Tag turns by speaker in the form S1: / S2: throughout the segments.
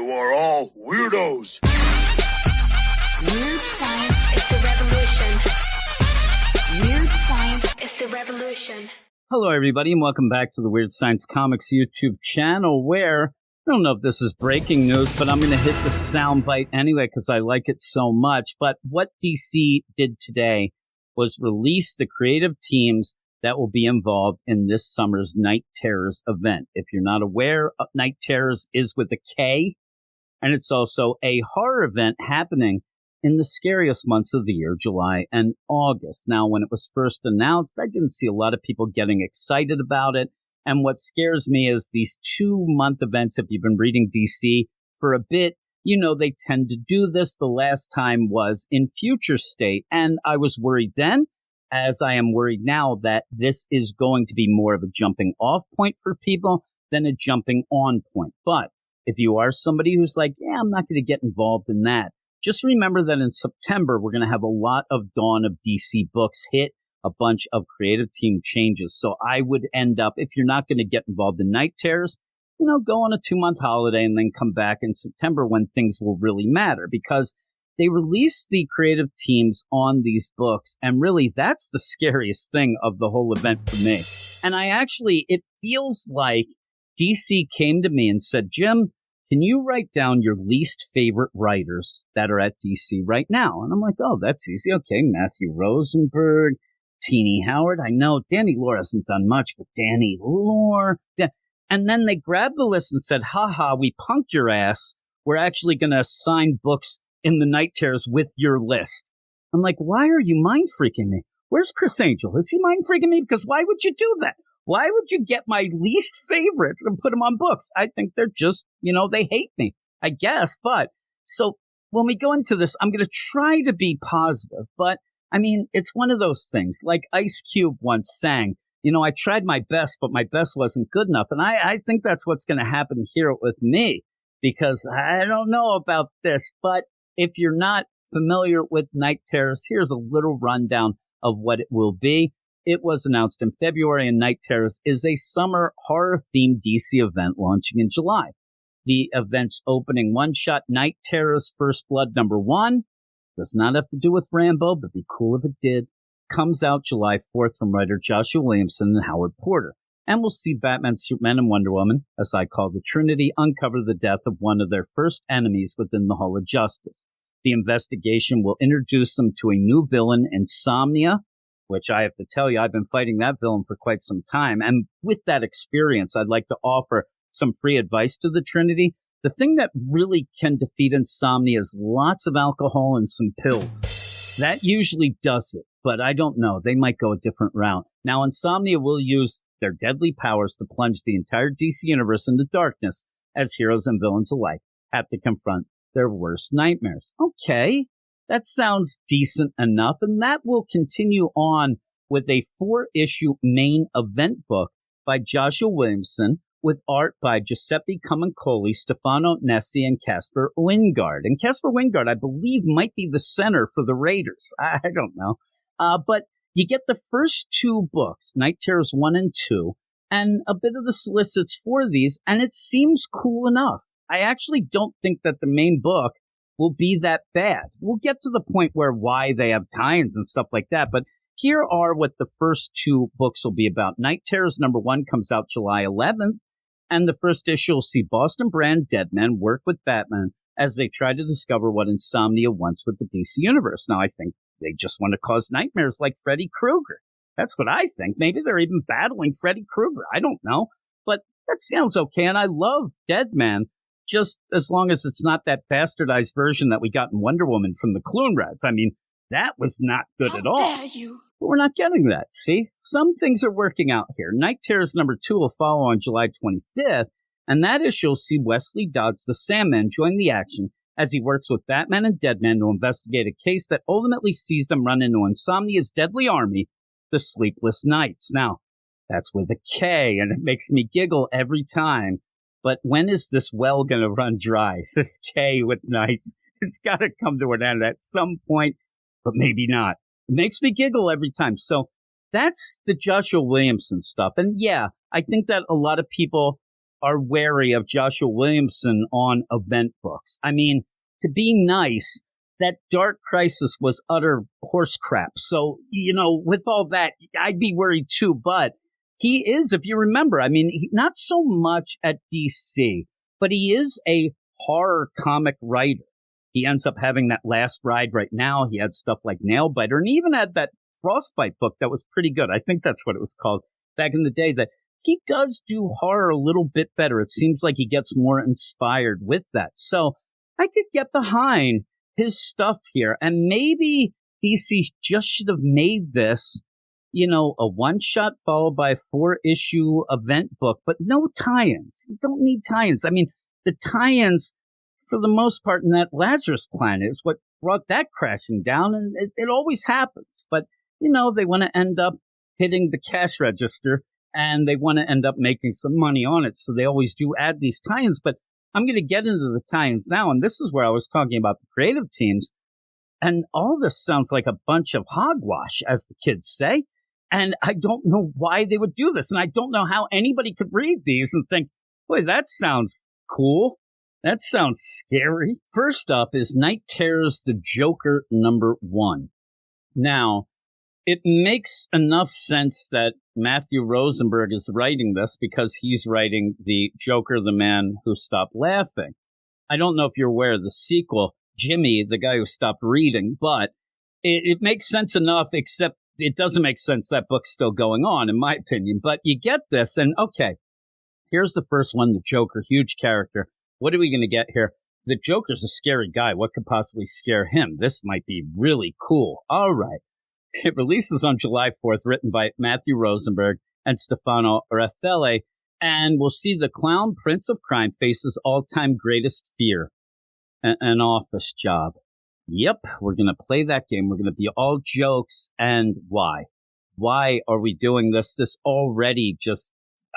S1: You are all weirdos.
S2: Weird science is the revolution. Weird science is the revolution.
S3: Hello, everybody, and welcome back to the Weird Science Comics YouTube channel, where I don't know if this is breaking news, but I'm going to hit the soundbite anyway because I like it so much. But what DC did today was release the creative teams that will be involved in this summer's Night Terrors event. If you're not aware, Night Terrors is with a K, and it's also a horror event happening in the scariest months of the year, July and August. Now, when it was first announced, I didn't see a lot of people getting excited about it. And what scares me is these 2-month events. If you've been reading DC for a bit, you know they tend to do this. The last time was in Future State, and I was worried then, as I am worried now, that this is going to be more of a jumping off point for people than a jumping on point. But if you are somebody who's like, yeah, I'm not going to get involved in that, just remember that in September, we're going to have a lot of Dawn of DC books hit, a bunch of creative team changes. So I would end up, if you're not going to get involved in Night Terrors, you know, go on a 2-month holiday and then come back in September when things will really matter, because they release the creative teams on these books. And really, that's the scariest thing of the whole event for me. And it feels like DC came to me and said, Jim, can you write down your least favorite writers that are at DC right now? And I'm like, oh, that's easy. Okay, Matthew Rosenberg, Teenie Howard. I know Danny Lore hasn't done much, but Danny Lore. And then they grabbed the list and said, haha, we punked your ass. We're actually going to assign books in the Night Terrors with your list. I'm like, why are you mind freaking me? Where's Chris Angel? Is he mind freaking me? Because why would you do that? Why would you get my least favorites and put them on books? I think they're just, they hate me, I guess. But so when we go into this, I'm going to try to be positive. But I mean, it's one of those things like Ice Cube once sang, I tried my best, but my best wasn't good enough. And I think that's what's going to happen here with me, because I don't know about this, but if you're not familiar with Night Terrors, here's a little rundown of what it will be. It was announced in February, and Night Terrors is a summer horror-themed DC event launching in July. The event's opening one-shot, Night Terrors First Blood #1, does not have to do with Rambo, but be cool if it did, comes out July 4th from writer Joshua Williamson and Howard Porter. And we'll see Batman, Superman, and Wonder Woman, as I call the Trinity, uncover the death of one of their first enemies within the Hall of Justice. The investigation will introduce them to a new villain, Insomnia, which I have to tell you, I've been fighting that villain for quite some time. And with that experience, I'd like to offer some free advice to the Trinity. The thing that really can defeat insomnia is lots of alcohol and some pills. That usually does it, but I don't know. They might go a different route. Now, Insomnia will use their deadly powers to plunge the entire DC universe into darkness, as heroes and villains alike have to confront their worst nightmares. Okay, that sounds decent enough, and that will continue on with a 4-issue main event book by Joshua Williamson, with art by Giuseppe Camuncoli, Stefano Nessi, and Casper Wingard. And Casper Wingard, I believe, might be the center for the Raiders. I don't know. But you get the first 2 books, Night Terrors 1 and 2, and a bit of the solicits for these, and it seems cool enough. I actually don't think that the main book will be that bad. We'll get to the point why they have tie-ins and stuff like that, but here are what the first 2 books will be about. Night Terrors #1 comes out July 11th, and the first issue will see Boston Brand Deadman work with Batman as they try to discover what Insomnia wants with the DC Universe. Now, I think they just want to cause nightmares like Freddy Krueger. That's what I think. Maybe they're even battling Freddy Krueger. I don't know. But that sounds okay, and I love Deadman, just as long as it's not that bastardized version that we got in Wonder Woman from the Clune Rats. I mean, that was not good at all.
S2: How dare you?
S3: But we're not getting that. See, some things are working out here. Night Terrors #2 will follow on July 25th, and that issue will see Wesley Dodds the Sandman join the action as he works with Batman and Deadman to investigate a case that ultimately sees them run into Insomnia's deadly army, the Sleepless Knights. Now, that's with a K, and it makes me giggle every time. But when is this well going to run dry? This K with Knights. It's got to come to an end at some point, but maybe not. It makes me giggle every time. So that's the Joshua Williamson stuff. And yeah, I think that a lot of people are wary of Joshua Williamson on event books. I mean, to be nice, that Dark Crisis was utter horse crap. So, with all that, I'd be worried too. But he is, if you remember, I mean, not so much at DC, but he is a horror comic writer. He ends up having that Last Ride right now. He had stuff like Nailbiter, and he even had that Frostbite book that was pretty good. I think that's what it was called back in the day. That he does do horror a little bit better. It seems like he gets more inspired with that. So I could get behind his stuff here. And maybe DC just should have made this, a one-shot followed by a 4-issue event book, but no tie-ins. You don't need tie-ins. I mean, the tie-ins, for the most part, in that Lazarus Planet is what brought that crashing down, and it always happens. But, they want to end up hitting the cash register, and they want to end up making some money on it, so they always do add these tie-ins. But I'm going to get into the tie-ins now, and this is where I was talking about the creative teams, and all this sounds like a bunch of hogwash, as the kids say, and I don't know why they would do this, and I don't know how anybody could read these and think, boy, that sounds cool. That sounds scary. First up is Night Terrors the Joker #1. Now, it makes enough sense that Matthew Rosenberg is writing this because he's writing the Joker, the Man Who Stopped Laughing. I don't know if you're aware of the sequel, Jimmy, the Guy Who Stopped Reading, but it makes sense enough, except it doesn't make sense that book's still going on, in my opinion. But you get this, and okay, here's the first one, the Joker, huge character. What are we going to get here? The Joker's a scary guy. What could possibly scare him? This might be really cool. All right. It releases on July 4th, written by Matthew Rosenberg and Stefano Raffaele, and we'll see the clown prince of crime faces all-time greatest fear, an office job. Yep, we're going to play that game. We're going to be all jokes. And why? Why are we doing this? This already just,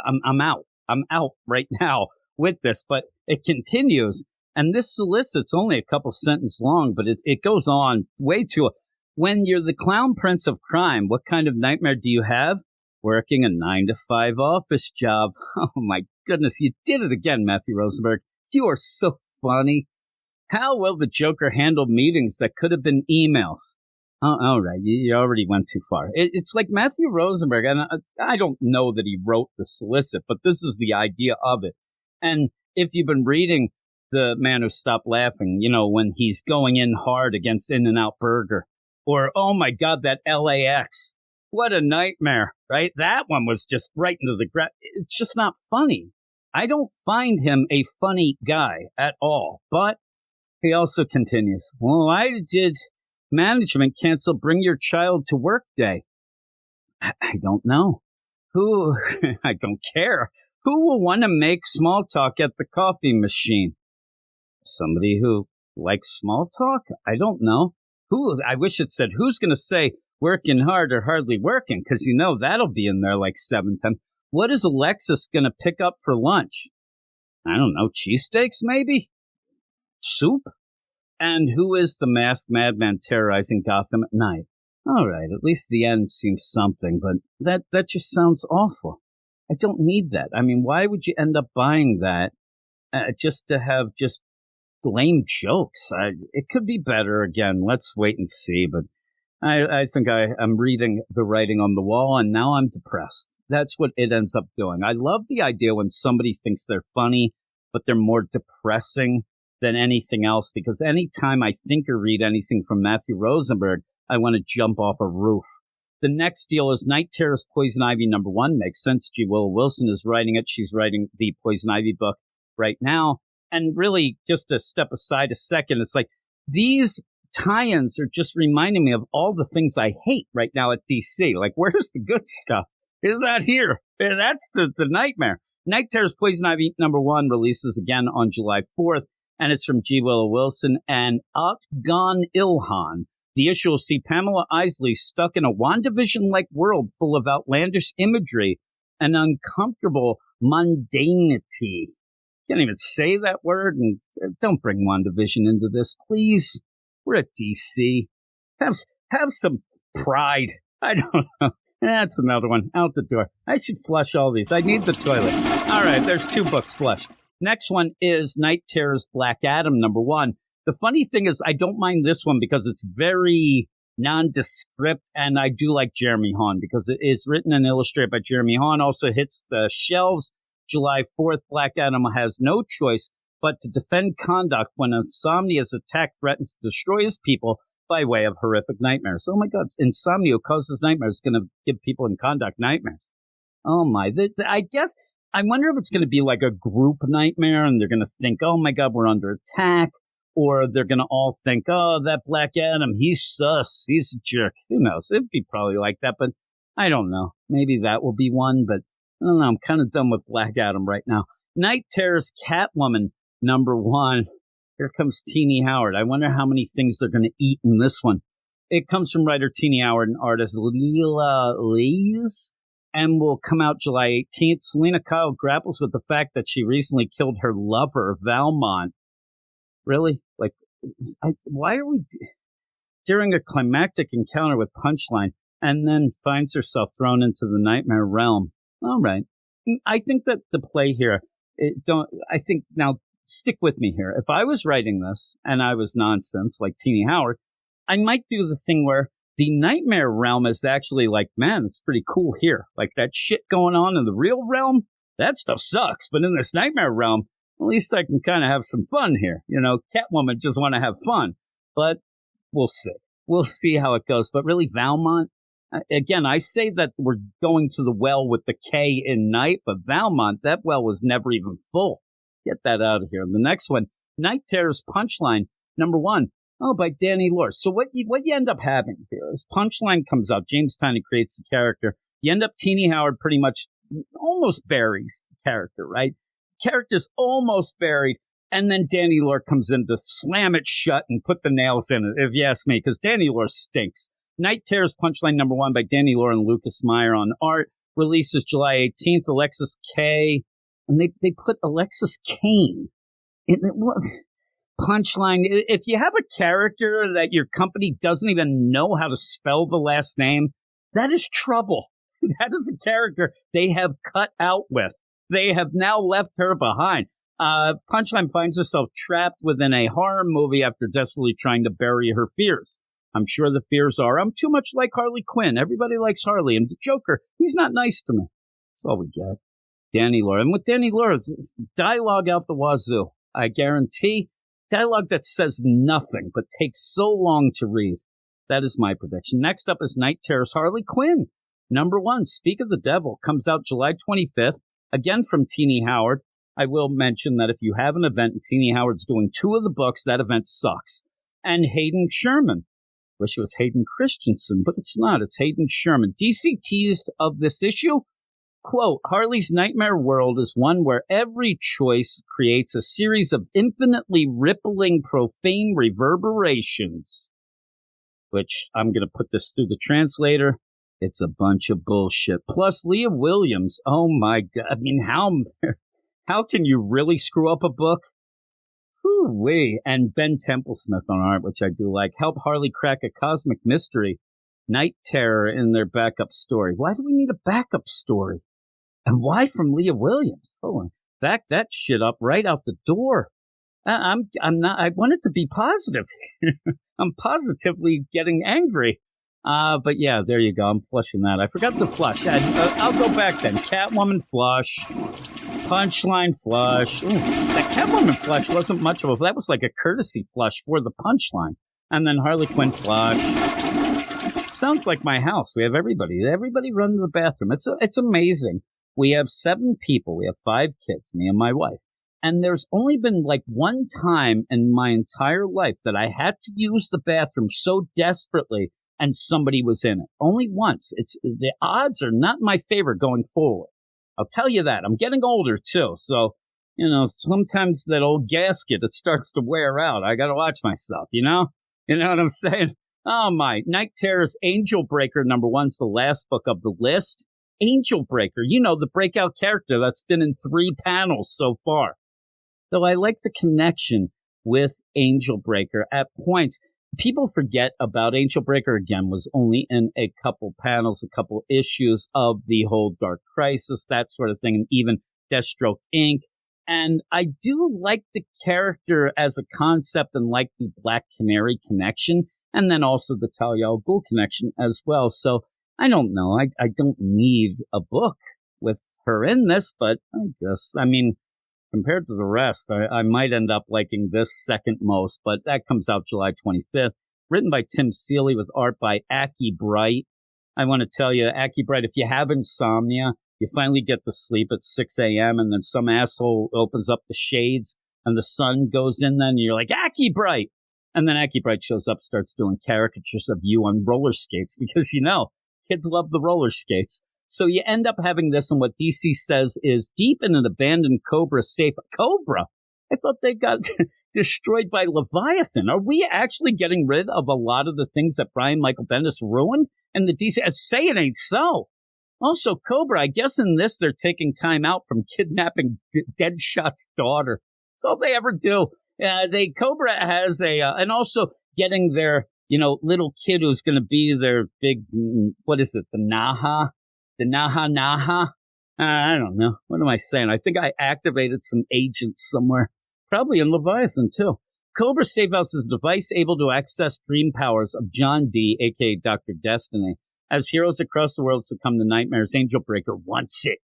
S3: I'm out. I'm out right now with this, but it continues. And this solicit's only a couple sentences long, but it goes on way too. When you're the clown prince of crime, what kind of nightmare do you have? Working a 9-to-5 office job. Oh my goodness, you did it again, Matthew Rosenberg. You are so funny. How will the Joker handle meetings that could have been emails? Oh, all right, you already went too far. It's like Matthew Rosenberg, and I don't know that he wrote the solicit, but this is the idea of it. And if you've been reading The Man Who Stopped Laughing, when he's going in hard against In-N-Out Burger, or, oh my God, that LAX, what a nightmare, right? That one was just right into the ground. It's just not funny. I don't find him a funny guy at all. But he also continues, well, why did management cancel Bring Your Child to Work Day? I don't know. Who? I don't care. Who will want to make small talk at the coffee machine? Somebody who likes small talk? I don't know. Who? I wish it said, who's going to say working hard or hardly working? Because that'll be in there like 7 times. What is Alexis going to pick up for lunch? I don't know. Cheesesteaks, maybe? Soup? And who is the masked madman terrorizing Gotham at night? All right, at least the end seems something, but that just sounds awful. I don't need that. I mean, why would you end up buying that just to have just lame jokes? It could be better. Again, let's wait and see. But I think I'm reading the writing on the wall, and now I'm depressed. That's what it ends up doing. I love the idea when somebody thinks they're funny, but they're more depressing than anything else, because anytime I think or read anything from Matthew Rosenberg, I want to jump off a roof. The next deal is Night Terrors Poison Ivy #1. Makes sense. G. Willow Wilson is writing it. She's writing the Poison Ivy book right now. And really, just to step aside a second, it's like these tie-ins are just reminding me of all the things I hate right now at DC. Like, where's the good stuff? Is that here? That's the nightmare. Night Terrors Poison Ivy #1 releases again on July 4th. And it's from G. Willow Wilson and Otgon Ilhan. The issue will see Pamela Isley stuck in a WandaVision-like world full of outlandish imagery and uncomfortable mundanity. Can't even say that word, and don't bring WandaVision into this, please. We're at DC. Have some pride. I don't know. That's another one. Out the door. I should flush all these. I need the toilet. All right, there's 2 books flush. Next one is Night Terror's Black Adam, number 1. The funny thing is I don't mind this one because it's very nondescript, and I do like Jeremy Haun because it is written and illustrated by Jeremy Haun. Also hits the shelves July 4th. Black Adam has no choice but to defend conduct when Insomnia's attack threatens to destroy his people by way of horrific nightmares. Oh my God, Insomnia causes nightmares, going to give people in conduct nightmares. Oh my, I guess, I wonder if it's going to be like a group nightmare and they're going to think, oh my God, we're under attack. Or they're going to all think, oh, that Black Adam, he's sus. He's a jerk. Who knows? It'd be probably like that, but I don't know. Maybe that will be one, but I don't know. I'm kind of done with Black Adam right now. Night Terror's Catwoman, number 1. Here comes Teenie Howard. I wonder how many things they're going to eat in this one. It comes from writer Teenie Howard and artist Leela Lees and will come out July 18th. Selena Kyle grapples with the fact that she recently killed her lover, Valmont. Really? Like, why are we during a climactic encounter with Punchline and then finds herself thrown into the nightmare realm? All right. I think that the play here, now stick with me here. If I was writing this and I was nonsense like Teenie Howard, I might do the thing where the nightmare realm is actually like, man, it's pretty cool here. Like that shit going on in the real realm, that stuff sucks. But in this nightmare realm, at least I can kind of have some fun here. You know, Catwoman just want to have fun. But we'll see. We'll see how it goes. But really, Valmont, again, I say that we're going to the well with the K in night, but Valmont, that well was never even full. Get that out of here. The next one, Night Terror's Punchline, number 1. Oh, by Danny Lore. So what you end up having here is Punchline comes out. James Tynion creates the character. You end up Teenie Howard pretty much almost buries the character, right? Character's almost buried. And then Danny Lore comes in to slam it shut and put the nails in it, if you ask me, because Danny Lore stinks. Night Terror's Punchline, number 1 by Danny Lore and Lucas Meyer on art. Releases July 18th. Alexis K. And they put Alexis Kane. It was Punchline. If you have a character that your company doesn't even know how to spell the last name, that is trouble. That is a character they have cut out with. They have now left her behind. Punchline finds herself trapped within a horror movie after desperately trying to bury her fears. I'm sure the fears are, I'm too much like Harley Quinn. Everybody likes Harley. And the Joker, he's not nice to me. That's all we get. Danny Lore. And with Danny Lore, dialogue out the wazoo. I guarantee dialogue that says nothing but takes so long to read. That is my prediction. Next up is Night Terror's Harley Quinn. Number 1, Speak of the Devil, comes out July 25th. Again from Teenie Howard. I will mention that if you have an event and Teenie Howard's doing 2 of the books, that event sucks. And Hayden Sherman. Wish it was Hayden Christensen, but it's not. It's Hayden Sherman. DC teased of this issue. Quote, Harley's nightmare world is one where every choice creates a series of infinitely rippling, profane reverberations. Which, I'm going to put this through the translator. It's a bunch of bullshit. Plus, Leah Williams. Oh, my God. I mean, how can you really screw up a book? Whoo-wee. And Ben Templesmith on art, which I do like. Help Harley crack a cosmic mystery. Night Terror in their backup story. Why do we need a backup story? And why from Leah Williams? Oh, back that shit up right out the door. I'm not. I want it to be positive. I'm positively getting angry. But yeah, there you go. I'm flushing that. I forgot the flush. I'll go back then. Catwoman flush. Punchline flush. Ooh, that Catwoman flush wasn't much of a. That was like a courtesy flush for the Punchline. And then Harley Quinn flush. Sounds like my house. We have everybody run to the bathroom. It's amazing. We have 7 people. We have 5 kids, me and my wife. And there's only been like one time in my entire life that I had to use the bathroom so desperately and somebody was in it. Only once. The odds are not in my favor going forward. I'll tell you that. I'm getting older too. So, sometimes that old gasket, it starts to wear out. I got to watch myself, You know what I'm saying? Oh my. Night Terror's Angel Breaker number 1's the last book of the list. Angel Breaker, the breakout character that's been in 3 panels so far. Though I like the connection with Angel Breaker at points. people forget about Angel Breaker. Again, was only in a couple panels, a couple issues of the whole Dark Crisis, that sort of thing, and even Deathstroke Inc. And I do like the character as a concept and like the Black Canary connection, and then also the Talia al Ghul connection as well. So I don't know. I don't need a book with her in this, but I guess, I mean, compared to the rest, I might end up liking this second most, but that comes out July 25th. Written by Tim Seeley with art by Aki Bright. I want to tell you, Aki Bright, if you have insomnia, you finally get to sleep at 6 a.m. and then some asshole opens up the shades and the sun goes in, then you're like, Aki Bright! And then Aki Bright shows up, starts doing caricatures of you on roller skates because, you know, kids love the roller skates. So you end up having this in what DC says is deep in an abandoned Cobra safe. Cobra? I thought they got destroyed by Leviathan. Are we actually getting rid of a lot of the things that Brian Michael Bendis ruined? And the DC, say it ain't so. Also, Cobra, I guess in this, they're taking time out from kidnapping Deadshot's daughter. That's all they ever do. Cobra has and also getting their, little kid who's going to be their big, what is it, the Naha? The Naha? I don't know. What am I saying? I think I activated some agents somewhere. Probably in Leviathan, too. Cobra Safe House is a device able to access dream powers of John D., a.k.a. Dr. Destiny. As heroes across the world succumb to nightmares, Angel Breaker wants it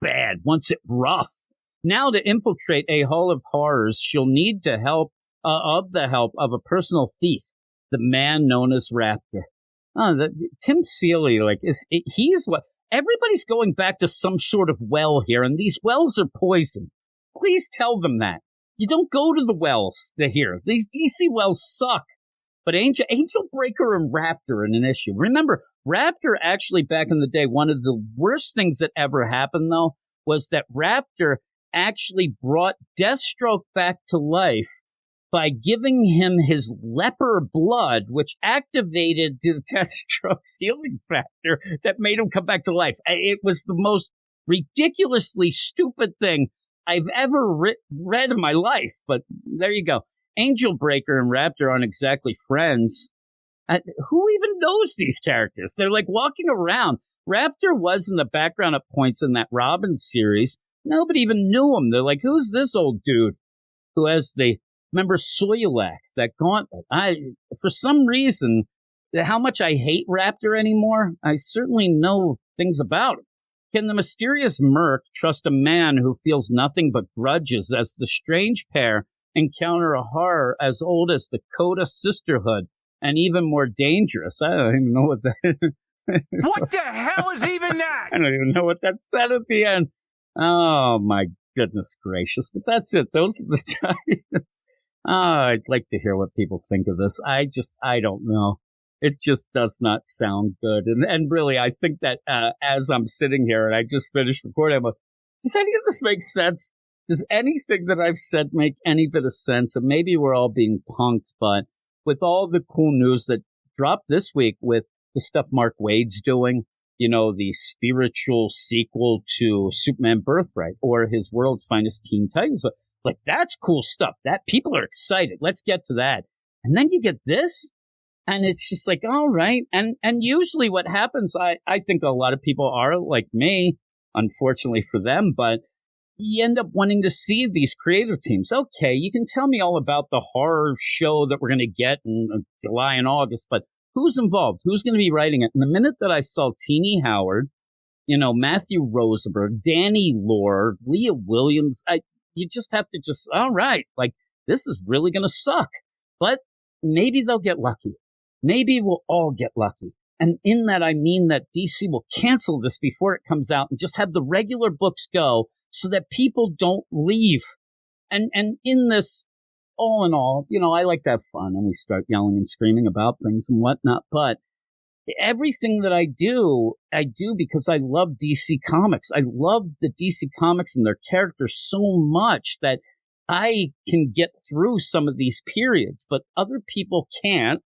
S3: bad, wants it rough. Now, to infiltrate a hall of horrors, she'll need the help of a personal thief, the man known as Raptor. Tim Seeley, he's what everybody's going back to some sort of well here, and these wells are poison. Please tell them that. You don't go to the wells here. These DC wells suck. But Angel Breaker and Raptor in an issue. Remember, Raptor actually back in the day, one of the worst things that ever happened, though, was that Raptor actually brought Deathstroke back to life by giving him his leper blood, which activated the Deathstroke's healing factor that made him come back to life. It was the most ridiculously stupid thing I've ever read in my life. But there you go. Angel Breaker and Raptor aren't exactly friends. Who even knows these characters? They're like walking around. Raptor was in the background at points in that Robin series. Nobody even knew him. They're like, who's this old dude who has remember Soilak, that gauntlet? For some reason, how much I hate Raptor anymore, I certainly know things about him. Can the mysterious Merc trust a man who feels nothing but grudges as the strange pair encounter a horror as old as the Coda Sisterhood and even more dangerous? I don't even know what that
S4: What the hell is even that?
S3: I don't even know what that said at the end. Oh, my goodness gracious. But that's it. Those are the Titans. I'd like to hear what people think of this. I don't know. It just does not sound good. And really, I think that as I'm sitting here and I just finished recording, I'm like, does any of this make sense? Does anything that I've said make any bit of sense? And maybe we're all being punked, but with all the cool news that dropped this week with the stuff Mark Waid's doing, the spiritual sequel to Superman Birthright or his World's Finest Teen Titans, like that's cool stuff. That people are excited. Let's get to that. And then you get this, and it's just like, all right. And usually what happens, I think a lot of people are like me, unfortunately for them, but you end up wanting to see these creative teams. Okay, you can tell me all about the horror show that we're going to get in July and August, but who's involved? Who's going to be writing it? And the minute that I saw Teenie Howard, Matthew Rosenberg, Danny Lore, Leah Williams, you just have to all right, like this is really going to suck. But maybe they'll get lucky. Maybe we'll all get lucky. And in that, I mean that DC will cancel this before it comes out and just have the regular books go so that people don't leave. And in this, all in all, I like to have fun and we start yelling and screaming about things and whatnot. But everything that I do because I love DC Comics. I love the DC Comics and their characters so much that I can get through some of these periods, but other people can't.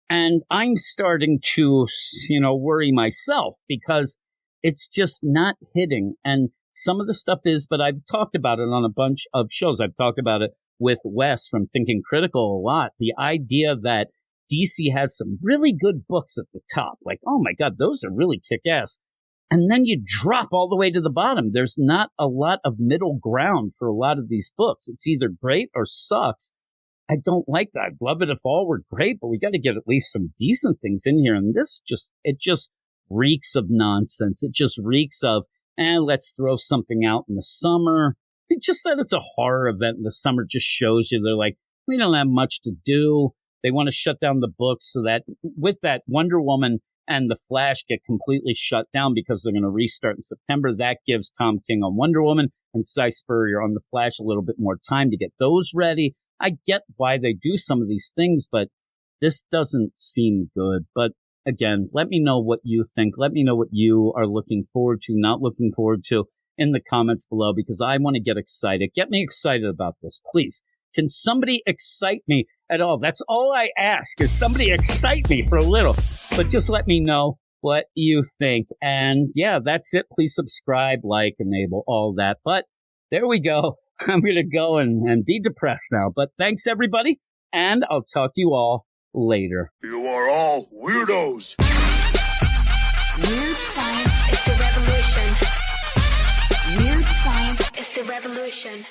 S3: And I'm starting to, worry myself because it's just not hitting. And some of the stuff is, but I've talked about it on a bunch of shows. I've talked about it with Wes from Thinking Critical a lot. The idea that DC has some really good books at the top. Like, oh my God, those are really kick-ass. And then you drop all the way to the bottom. There's not a lot of middle ground for a lot of these books. It's either great or sucks. I don't like that. I'd love it if all were great, but we got to get at least some decent things in here. And this it just reeks of nonsense. It just reeks of, let's throw something out in the summer. Just that it's a horror event in the summer just shows you they're like, we don't have much to do. They want to shut down the books so that with that Wonder Woman and the Flash get completely shut down because they're going to restart in September. That gives Tom King on Wonder Woman and Cy Spurrier on the Flash a little bit more time to get those ready. I get why they do some of these things, but this doesn't seem good. But again, let me know what you think. Let me know what you are looking forward to, not looking forward to in the comments below, because I want to get excited. Get me excited about this, please. Can somebody excite me at all? That's all I ask, is somebody excite me for a little. But just let me know what you think. And yeah, that's it. Please subscribe, like, enable, all that. But there we go. I'm going to go and be depressed now. But thanks, everybody. And I'll talk to you all later.
S1: You are all weirdos.
S2: Weird science is the revolution. Weird science is the revolution.